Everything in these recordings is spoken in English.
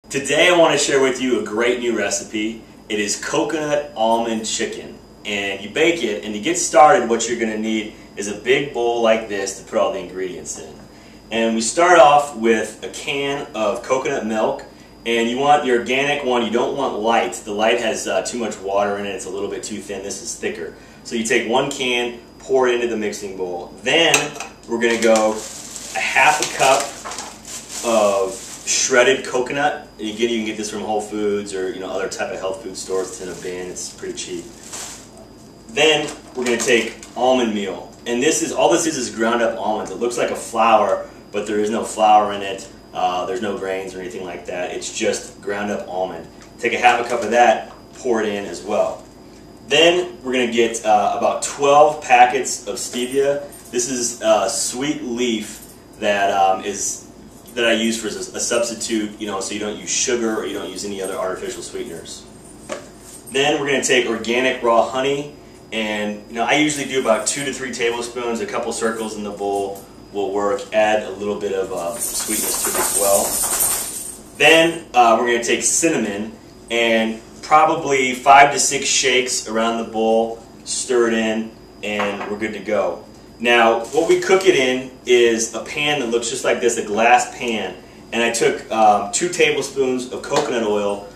Today I want to share with you a great new recipe. It is coconut almond chicken. And you bake it, and to get started what you're going to need is a big bowl like this to put all the ingredients in. And we start off with a can of coconut milk, and you want the organic one. You don't want light. The light has too much water in it. It's a little bit too thin. This is thicker. So you take 1 can, pour it into the mixing bowl. Then we're going to go a half a cup of shredded coconut. And again, you can get this from Whole Foods or other type of health food stores. It's in a bin. It's pretty cheap. Then we're going to take almond meal, and all this is ground up almonds. It looks like a flour, but there is no flour in it. There's no grains or anything like that. It's just ground up almond. Take a half a cup of that, pour it in as well. Then we're going to get about 12 packets of stevia. This is a sweet leaf that that I use for a substitute, so you don't use sugar or you don't use any other artificial sweeteners. Then we're going to take organic raw honey, and I usually do about 2 to 3 tablespoons. A couple circles in the bowl will work. Add a little bit of sweetness to it as well. Then we're going to take cinnamon and probably 5 to 6 shakes around the bowl, stir it in, and we're good to go. Now, what we cook it in is a pan that looks just like this, a glass pan. And I took 2 tablespoons of coconut oil,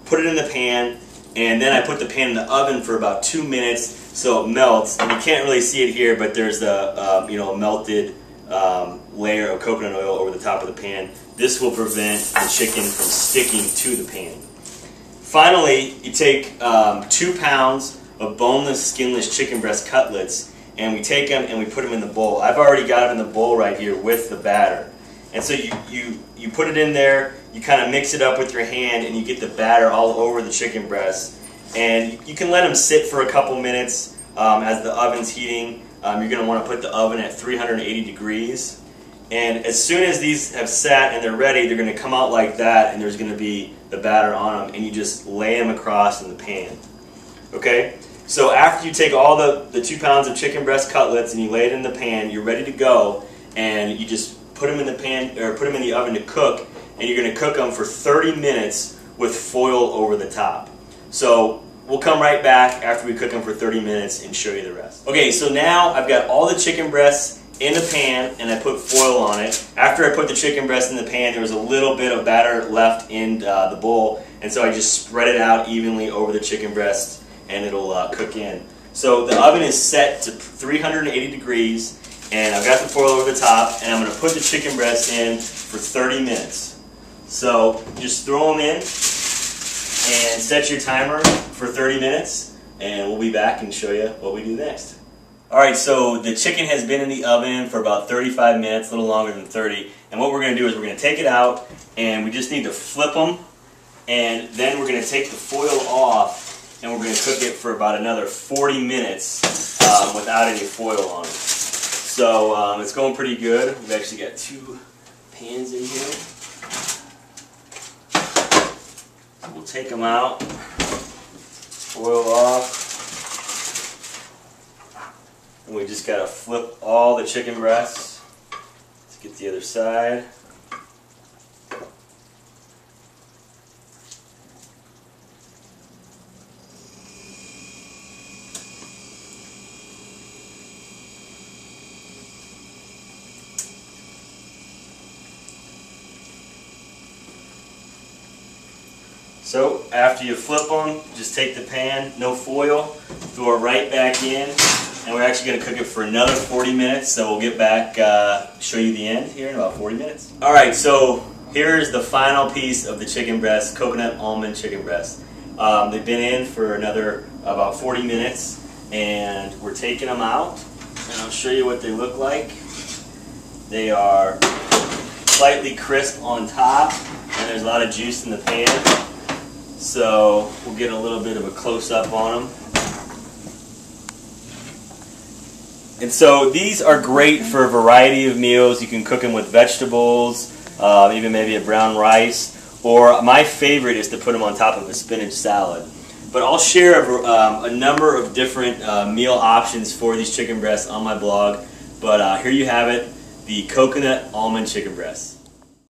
put it in the pan, and then I put the pan in the oven for about 2 minutes so it melts. And you can't really see it here, but there's a melted layer of coconut oil over the top of the pan. This will prevent the chicken from sticking to the pan. Finally, you take 2 pounds of boneless, skinless chicken breast cutlets, and we take them and we put them in the bowl. I've already got them in the bowl right here with the batter. And so you put it in there, you kind of mix it up with your hand, and you get the batter all over the chicken breast. And you can let them sit for a couple minutes as the oven's heating. You're going to want to put the oven at 380 degrees. And as soon as these have sat and they're ready, they're going to come out like that, and there's going to be the batter on them, and you just lay them across in the pan. Okay? So after you take all the 2 pounds of chicken breast cutlets and you lay it in the pan, you're ready to go, and you just put them in the pan or put them in the oven to cook, and you're going to cook them for 30 minutes with foil over the top. So we'll come right back after we cook them for 30 minutes and show you the rest. Okay, so now I've got all the chicken breasts in the pan, and I put foil on it. After I put the chicken breast in the pan, there was a little bit of batter left in the bowl, and so I just spread it out evenly over the chicken breast, and it'll cook in. So the oven is set to 380 degrees, and I've got the foil over the top, and I'm going to put the chicken breast in for 30 minutes. So just throw them in and set your timer for 30 minutes, and we'll be back and show you what we do next. Alright, so the chicken has been in the oven for about 35 minutes, a little longer than 30, and what we're going to do is we're going to take it out, and we just need to flip them, and then we're going to take the foil off, and we're going to cook it for about another 40 minutes without any foil on it. So it's going pretty good. We've actually got 2 pans in here. So we'll take them out, foil off, and we just got to flip all the chicken breasts. Let's get the other side. So after you flip them, just take the pan, no foil, throw it right back in, and we're actually going to cook it for another 40 minutes, so we'll get back, show you the end here in about 40 minutes. Alright, so here's the final piece of the chicken breast, coconut almond chicken breast. They've been in for another about 40 minutes, and we're taking them out, and I'll show you what they look like. They are slightly crisp on top, and there's a lot of juice in the pan. So we'll get a little bit of a close-up on them. And so these are great for a variety of meals. You can cook them with vegetables, even maybe a brown rice, or my favorite is to put them on top of a spinach salad. But I'll share a number of different meal options for these chicken breasts on my blog. But here you have it, the coconut almond chicken breasts.